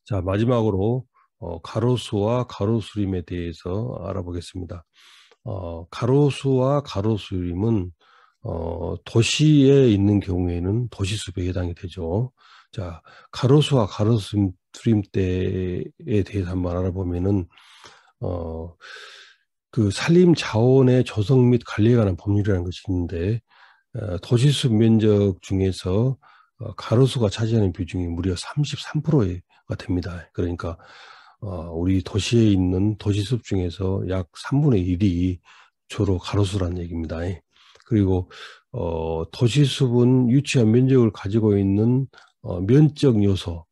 자, 마지막으로 가로수와 가로수림에 대해서 알아보겠습니다. 가로수와 가로수림은 도시에 있는 경우에는 도시숲에 해당이 되죠. 자, 가로수와 가로수림 때에 대해서 한번 알아보면은 어, 그 산림 자원의 조성 및 관리에 관한 법률이라는 것이 있는데 도시숲 면적 중에서 가로수가 차지하는 비중이 무려 33%가 됩니다. 그러니까 우리 도시에 있는 도시숲 중에서 약 3분의 1이 주로 가로수라는 얘기입니다. 그리고 도시숲은 유치한 면적을 가지고 있는 면적 요소,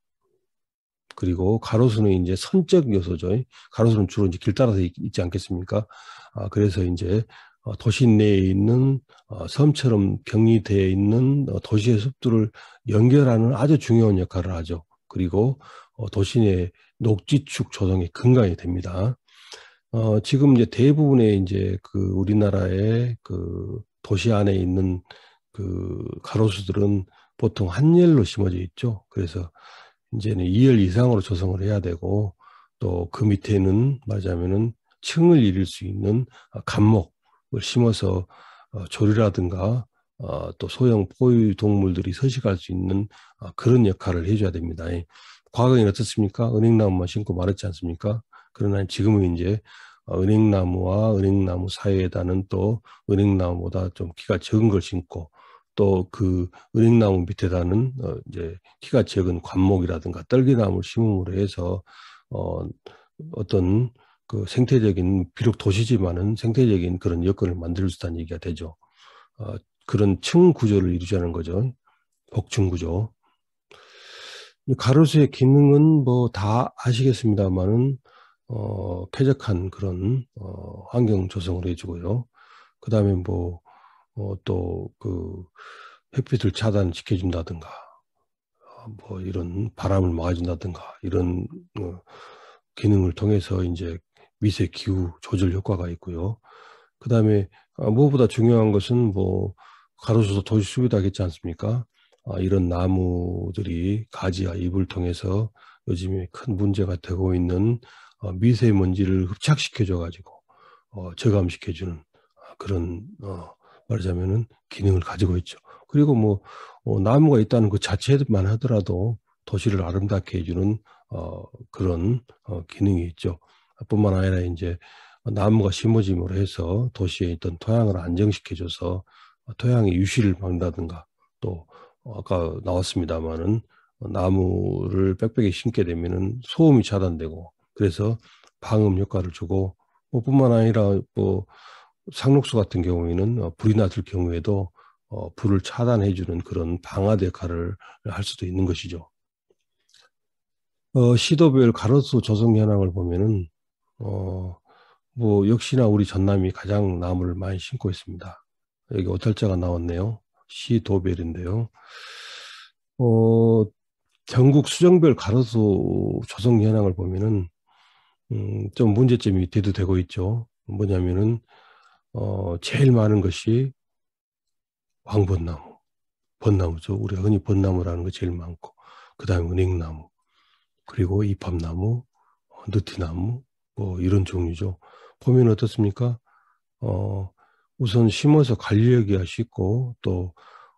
그리고 가로수는 이제 선적 요소죠. 가로수는 주로 이제 길 따라서 있지 않겠습니까? 그래서 이제 도시 내에 있는 섬처럼 격리되어 있는 도시의 숲들을 연결하는 아주 중요한 역할을 하죠. 그리고 도시 내 녹지축 조성의 근간이 됩니다. 지금 이제 대부분의 이제 그 우리나라의 그 도시 안에 있는 그 가로수들은 보통 한 열로 심어져 있죠. 그래서 이제는 2열 이상으로 조성을 해야 되고, 또 그 밑에는 말하자면은 층을 이룰 수 있는 감목을 심어서 조류라든가 또 소형 포유 동물들이 서식할 수 있는 그런 역할을 해줘야 됩니다. 과거에는 어떻습니까? 은행나무만 심고 말았지 않습니까? 그러나 지금은 이제 은행나무와 은행나무 사이에다는 또 은행나무보다 좀 키가 적은 걸 심고, 또 그 은행나무 밑에다는 이제 키가 적은 관목이라든가 떨기나무를 심음으로 해서 어떤 그 생태적인, 비록 도시지만은 생태적인 그런 여건을 만들 수 있다는 얘기가 되죠. 어, 그런 층 구조를 이루자는 거죠. 복층 구조. 이 가로수의 기능은 뭐 다 아시겠습니다만은 쾌적한 그런 환경 조성을 해주고요. 그 다음에 뭐 또 그 햇빛을 차단시켜준다든가, 뭐 이런 바람을 막아준다든가, 이런 기능을 통해서 이제 미세 기후 조절 효과가 있고요. 그 다음에 무엇보다 중요한 것은 뭐 가로수도 도시 숲이다 했지 않습니까? 이런 나무들이 가지와 잎을 통해서 요즘에 큰 문제가 되고 있는 미세먼지를 흡착시켜줘 가지고 저감시켜주는 그런 말하자면은 기능을 가지고 있죠. 그리고 뭐 나무가 있다는 그 자체만 하더라도 도시를 아름답게 해주는 그런 기능이 있죠. 뿐만 아니라 이제 나무가 심어짐으로 해서 도시에 있던 토양을 안정시켜줘서 토양의 유실을 막는다든가, 또 아까 나왔습니다마는 나무를 빽빽이 심게 되면은 소음이 차단되고, 그래서 방음 효과를 주고, 뭐 뿐만 아니라 뭐 상록수 같은 경우에는 불이 났을 경우에도 불을 차단해주는 그런 방아대 역할을 할 수도 있는 것이죠. 시도별 가로수 조성 현황을 보면은 뭐 역시나 우리 전남이 가장 나무를 많이 심고 있습니다. 여기 오탈자가 나왔네요. 시도별인데요. 어, 전국 수정별 가로수 조성 현황을 보면은 좀 문제점이 대두되고 있죠. 뭐냐면은 제일 많은 것이 황벚나무, 벚나무죠. 우리가 흔히 벚나무라는 거 제일 많고, 그 다음에 은행나무, 그리고 이팝나무, 느티나무, 뭐 이런 종류죠. 보면 어떻습니까? 어, 우선 심어서 관리하기가 쉽고, 또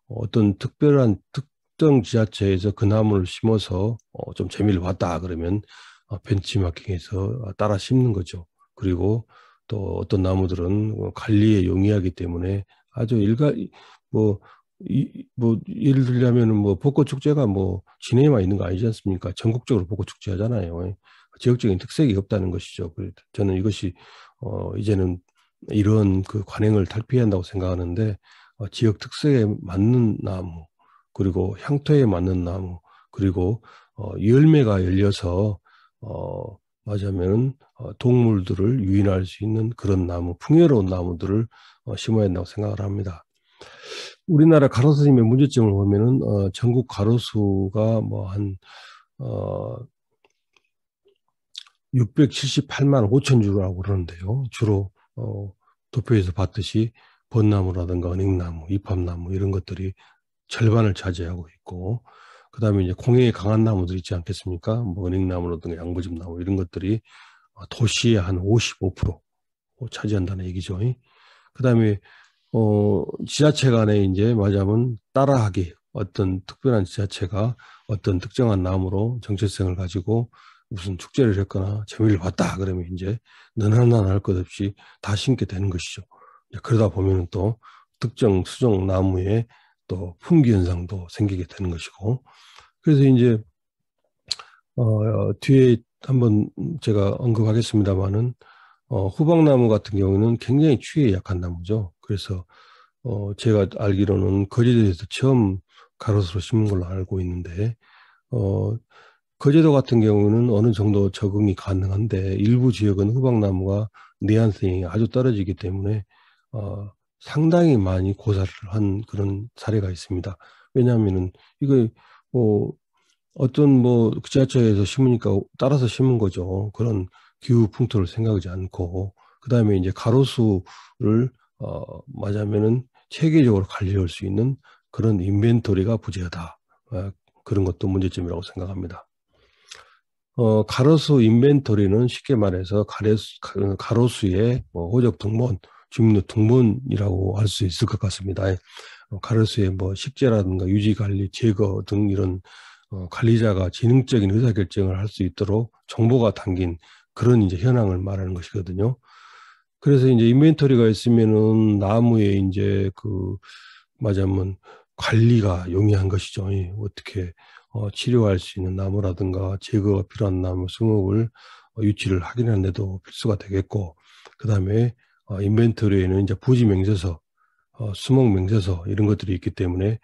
어떤 특별한 특정 지자체에서 그 나무를 심어서 좀 재미를 봤다 그러면 벤치마킹해서 따라 심는 거죠. 그리고 또 어떤 나무들은 관리에 용이하기 때문에 아주 뭐, 뭐 예를 들자면은 뭐 벚꽃 축제가 뭐 진해에만 있는 거 아니지 않습니까? 전국적으로 벚꽃 축제 하잖아요. 지역적인 특색이 없다는 것이죠. 그래서 저는 이것이 이제는 이런 그 관행을 탈피해야 한다고 생각하는데, 지역 특색에 맞는 나무, 그리고 향토에 맞는 나무, 그리고 열매가 열려서 맞으면 동물들을 유인할 수 있는 그런 나무, 풍요로운 나무들을 심어야 한다고 생각을 합니다. 우리나라 가로수님의 문제점을 보면은 전국 가로수가 뭐 한 678만 5천 주라고 그러는데요. 주로 도표에서 봤듯이 벚나무라든가 은행나무, 이팝나무 이런 것들이 절반을 차지하고 있고, 그다음에 이제 공해에 강한 나무들 있지 않겠습니까? 뭐 은행나무라든가 양부집나무 이런 것들이 도시의 한 55% 차지한다는 얘기죠. 그다음에 지자체 간에 이제 말하자면 따라하기 어떤 특별한 지자체가 어떤 특정한 나무로 정체성을 가지고 무슨 축제를 했거나 재미를 봤다 그러면 이제 너나 나나 할 것 없이 다 심게 되는 것이죠. 그러다 보면은 또 특정 수종 나무에 또 품귀 현상도 생기게 되는 것이고 그래서 이제 뒤에 한번 제가 언급하겠습니다마는 후박나무 같은 경우는 굉장히 추위에 약한 나무죠. 그래서 제가 알기로는 거제도에서 처음 가로수로 심은 걸로 알고 있는데 어, 거제도 같은 경우는 어느 정도 적응이 가능한데 일부 지역은 후박나무가 내한성이 아주 떨어지기 때문에 상당히 많이 고사를 한 그런 사례가 있습니다. 왜냐하면은 이거 뭐 어떤 뭐 지하철에서 심으니까 따라서 심은 거죠. 그런 기후 풍토를 생각하지 않고 그다음에 이제 가로수를 맞으면은 체계적으로 관리할 수 있는 그런 인벤토리가 부재하다. 그런 것도 문제점이라고 생각합니다. 가로수 인벤토리는 쉽게 말해서 가로수의 뭐 호적 등본, 주민등 등본이라고 할 수 있을 것 같습니다. 가로수의 뭐 식재라든가 유지 관리, 제거 등 이런 관리자가 지능적인 의사결정을 할 수 있도록 정보가 담긴 그런 이제 현황을 말하는 것이거든요. 그래서 이제 인벤토리가 있으면은 나무에 이제 맞으면 관리가 용이한 것이죠. 어떻게 치료할 수 있는 나무라든가 제거가 필요한 나무 성목을 유치를 확인하는 데도 필수가 되겠고, 그 다음에 인벤토리에는 이제 부지 명세서, 수목 명세서 이런 것들이 있기 때문에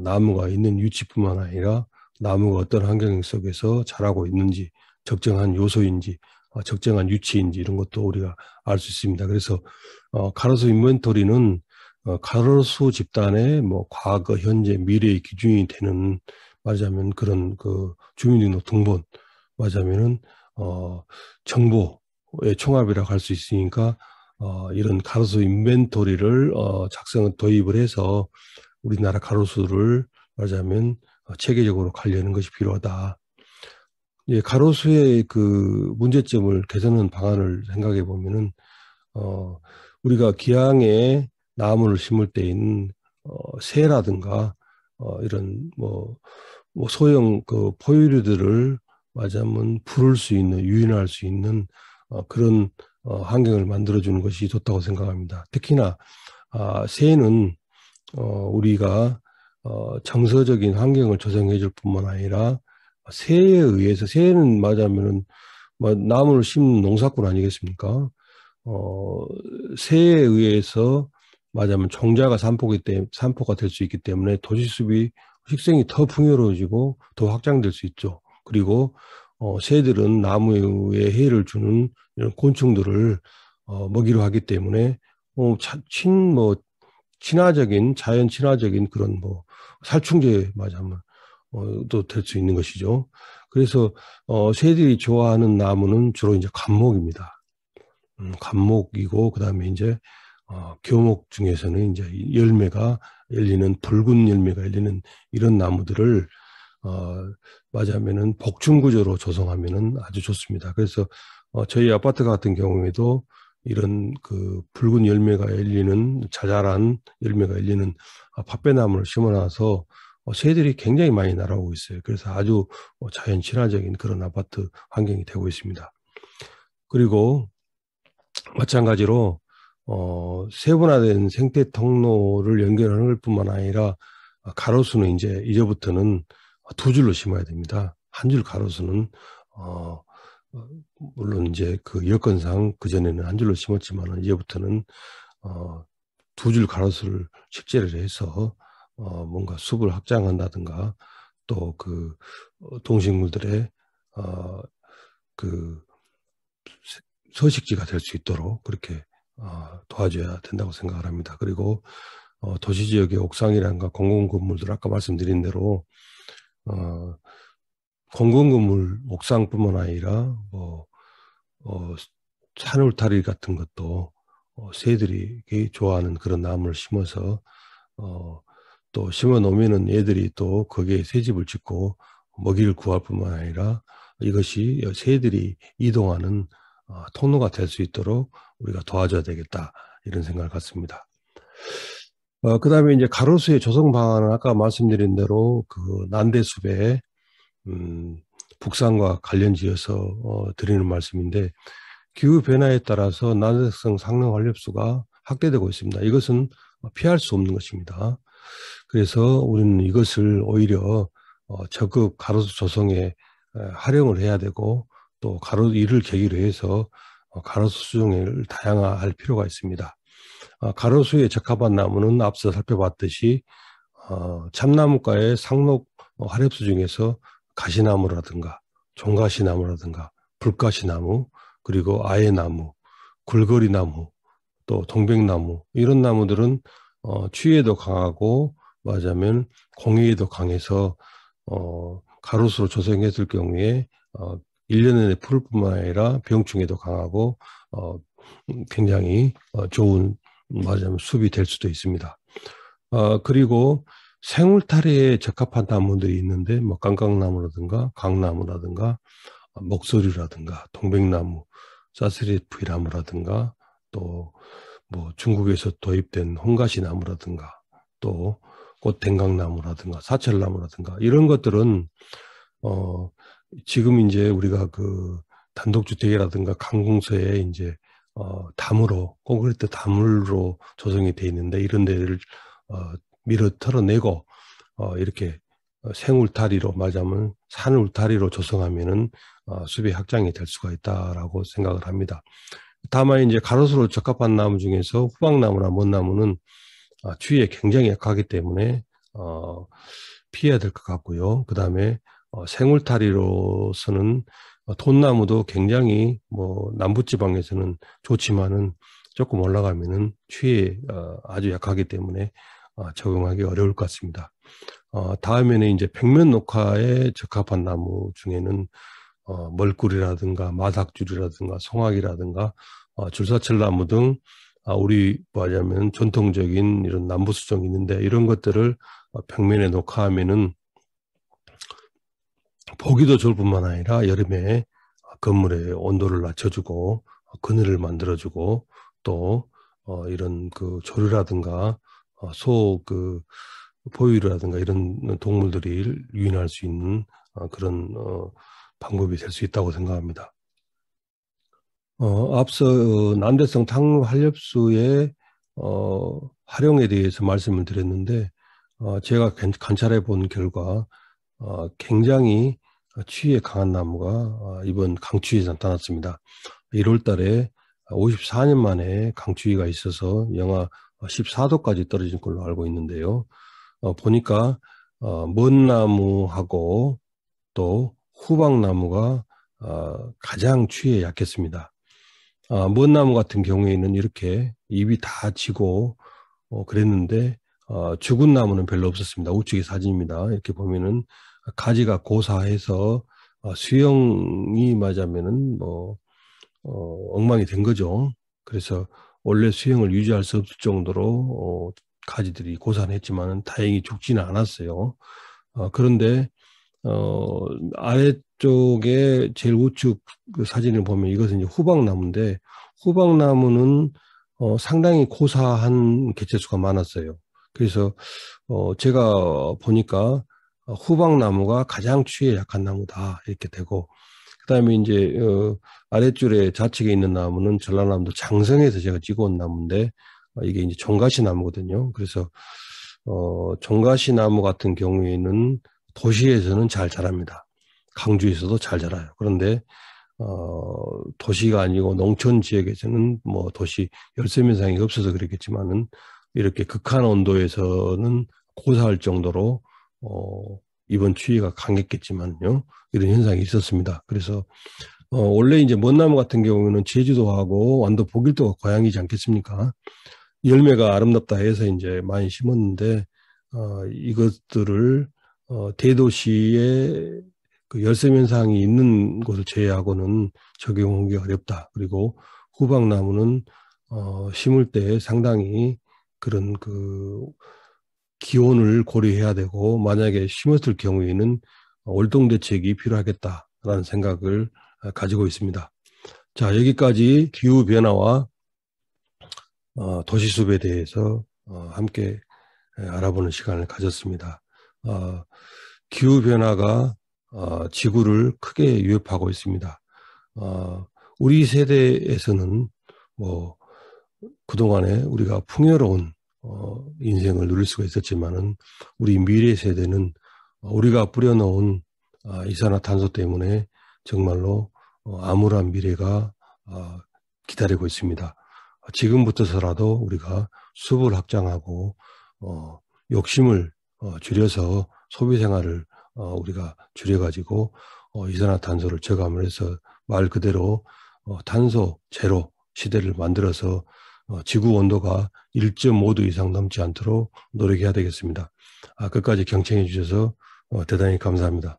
나무가 있는 위치뿐만 아니라 나무가 어떤 환경 속에서 자라고 있는지, 적정한 요소인지, 적정한 위치인지 이런 것도 우리가 알 수 있습니다. 그래서 가로수 인벤토리는 가로수 집단의 뭐 과거, 현재, 미래의 기준이 되는 말하자면 그런 그 주민등록 등본 말하자면은 정보의 총합이라고 할 수 있으니까 이런 가로수 인벤토리를 도입을 해서 우리나라 가로수를 말하자면 체계적으로 관리하는 것이 필요하다. 예, 가로수의 그 문제점을 개선하는 방안을 생각해 보면은 어, 우리가 기왕에 나무를 심을 때에는 새라든가 이런 뭐 소형 그 포유류들을 맞으면 부를 수 있는 유인할 수 있는 그런 환경을 만들어주는 것이 좋다고 생각합니다. 특히나 새는 우리가 정서적인 환경을 조성해 줄 뿐만 아니라 새에 의해서 새는 맞으면은 뭐 나무를 심는 농사꾼 아니겠습니까? 어, 새에 의해서 맞으면 종자가 산포가 될 수 있기 때문에 도시숲이 식생이 더 풍요로워지고 더 확장될 수 있죠. 그리고 새들은 나무에 해를 주는 이런 곤충들을 먹이로 하기 때문에 뭐 친화적인 자연 친화적인 그런 뭐 살충제 맞으면 또 될 수 있는 것이죠. 그래서 새들이 좋아하는 나무는 주로 이제 감목입니다. 감목이고 그다음에 이제 교목 중에서는 이제 열매가 열리는 붉은 열매가 열리는 이런 나무들을 맞으면은 복층 구조로 조성하면은 아주 좋습니다. 그래서 저희 아파트 같은 경우에도 이런 그 붉은 열매가 열리는 자잘한 열매가 열리는 팥배나무를 심어놔서 새들이 굉장히 많이 날아오고 있어요. 그래서 아주 자연 친화적인 그런 아파트 환경이 되고 있습니다. 그리고 마찬가지로 세분화된 생태 통로를 연결하는 것 뿐만 아니라 가로수는 이제부터는 두 줄로 심어야 됩니다. 한 줄 가로수는 어, 물론 이제 그 여건상 그전에는 한 줄로 심었지만 이제부터는 두 줄 가로수를 식재를 해서 뭔가 숲을 확장한다든가 또 그 동식물들의 그 서식지가 될 수 있도록 그렇게 도와줘야 된다고 생각을 합니다. 그리고 도시 지역의 옥상이란가 공공건물들 아까 말씀드린 대로 공공건물 옥상뿐만 아니라 뭐 산울타리 같은 것도 새들이 좋아하는 그런 나무를 심어서 또 심어 놓으면은 얘들이 또 거기에 새 집을 짓고 먹이를 구할 뿐만 아니라 이것이 새들이 이동하는 통로가 될 수 있도록 우리가 도와줘야 되겠다, 이런 생각을 갖습니다. 그다음에 이제 가로수의 조성 방안은 아까 말씀드린 대로 그 난대숲에 북산과 관련지어서 드리는 말씀인데, 기후 변화에 따라서 난대성 상능 환렵수가 확대되고 있습니다. 이것은 피할 수 없는 것입니다. 그래서 우리는 이것을 오히려 적극 가로수 조성에 활용을 해야 되고, 또 이를 계기로 해서 가로수 수종을 다양화할 필요가 있습니다. 가로수에 적합한 나무는 앞서 살펴봤듯이 참나무과의 상록 화렵수 중에서 가시나무라든가 종가시나무라든가 불가시나무, 그리고 아예나무, 굴거리나무, 또 동백나무, 이런 나무들은 추위에도 강하고 말하자면 공해에도 강해서 가로수로 조성했을 경우에 1년 내내 푸를 뿐만 아니라 병충해도 강하고 굉장히 좋은 말하자면 숲이 될 수도 있습니다. 그리고 생울타리에 적합한 나무들이 있는데, 뭐 깡깡나무라든가 강나무라든가 목소리라든가 동백나무, 사스리프이나무라든가 또 뭐 중국에서 도입된 홍가시나무라든가 또 꽃댕강나무라든가 사철나무라든가, 이런 것들은 지금 이제 우리가 그 단독주택이라든가 강공서에 이제 담으로, 콘크리트 담으로 조성이 돼 있는데, 이런 데를 밀어 털어내고 이렇게 생울타리로, 말하자면 산울타리로 조성하면은 숲이 확장이 될 수가 있다라고 생각을 합니다. 다만 이제 가로수로 적합한 나무 중에서 후박나무나 먼나무는 추위에 굉장히 약하기 때문에 피해야 될 것 같고요. 그 다음에 생울타리로서는 돈나무도 굉장히 뭐 남부지방에서는 좋지만은 조금 올라가면은 추위에 아주 약하기 때문에 적응하기 어려울 것 같습니다. 다음에는 이제 벽면 녹화에 적합한 나무 중에는 멀꿀이라든가 마닥줄이라든가 송악이라든가 줄사철나무 등 우리 뭐하자면 전통적인 이런 남부 수종이 있는데, 이런 것들을 벽면에 녹화하면은 보기도 좋을 뿐만 아니라 여름에 건물의 온도를 낮춰주고 그늘을 만들어주고, 또 이런 그 조류라든가 소 그 포유류라든가 이런 동물들이 유인할 수 있는 그런 방법이 될 수 있다고 생각합니다. 앞서 난대성 탕 환렵수의 활용에 대해서 말씀을 드렸는데, 제가 관찰해 본 결과 굉장히 추위에 강한 나무가 이번 강추위에 나타났습니다. 1월 달에 54년 만에 강추위가 있어서 영하 14도까지 떨어진 걸로 알고 있는데요. 보니까 먼 나무하고 또 후박나무가 가장 추위에 약했습니다. 먼 나무 같은 경우에는 이렇게 잎이 다 지고 그랬는데, 죽은 나무는 별로 없었습니다. 우측의 사진입니다. 이렇게 보면은 가지가 고사해서 수영이 맞으면은 뭐 엉망이 된 거죠. 그래서 원래 수영을 유지할 수 없을 정도로 가지들이 고산했지만은 다행히 죽지는 않았어요. 그런데 아래쪽에 제일 우측 그 사진을 보면 이것은 이제 후박나무인데, 후박나무는 상당히 고사한 개체수가 많았어요. 그래서 제가 보니까 후박나무가 가장 추위에 약한 나무다, 이렇게 되고, 그다음에 이제 아랫줄에 좌측에 있는 나무는 전라남도 장성에서 제가 찍어온 나무인데, 이게 이제 종가시 나무거든요. 그래서 종가시 나무 같은 경우에는 도시에서는 잘 자랍니다. 강주에서도 잘 자라요. 그런데 도시가 아니고 농촌 지역에서는 뭐 도시 열섬 현상이 없어서 그렇겠지만은 이렇게 극한 온도에서는 고사할 정도로 이번 추위가 강했겠지만요, 이런 현상이 있었습니다. 그래서 원래 이제 먼나무 같은 경우는 제주도하고 완도 보길도가 고향이지 않겠습니까? 열매가 아름답다 해서 이제 많이 심었는데, 이것들을 대도시에 그 열섬 현상이 있는 곳을 제외하고는 적용하기 어렵다. 그리고 후박나무는 심을 때 상당히 그런 그 기온을 고려해야 되고 만약에 심었을 경우에는 월동 대책이 필요하겠다라는 생각을 가지고 있습니다. 자, 여기까지 기후변화와 도시숲에 대해서 함께 알아보는 시간을 가졌습니다. 기후변화가 지구를 크게 위협하고 있습니다. 우리 세대에서는 뭐 그동안에 우리가 풍요로운 인생을 누릴 수가 있었지만은 우리 미래 세대는 우리가 뿌려놓은 이산화탄소 때문에 정말로 암울한 미래가 기다리고 있습니다. 지금부터서라도 우리가 숲을 확장하고 욕심을 줄여서 소비 생활을 우리가 줄여가지고 이산화탄소를 저감을 해서 말 그대로 탄소 제로 시대를 만들어서 지구 온도가 1.5도 이상 넘지 않도록 노력해야 되겠습니다. 끝까지 경청해 주셔서 대단히 감사합니다.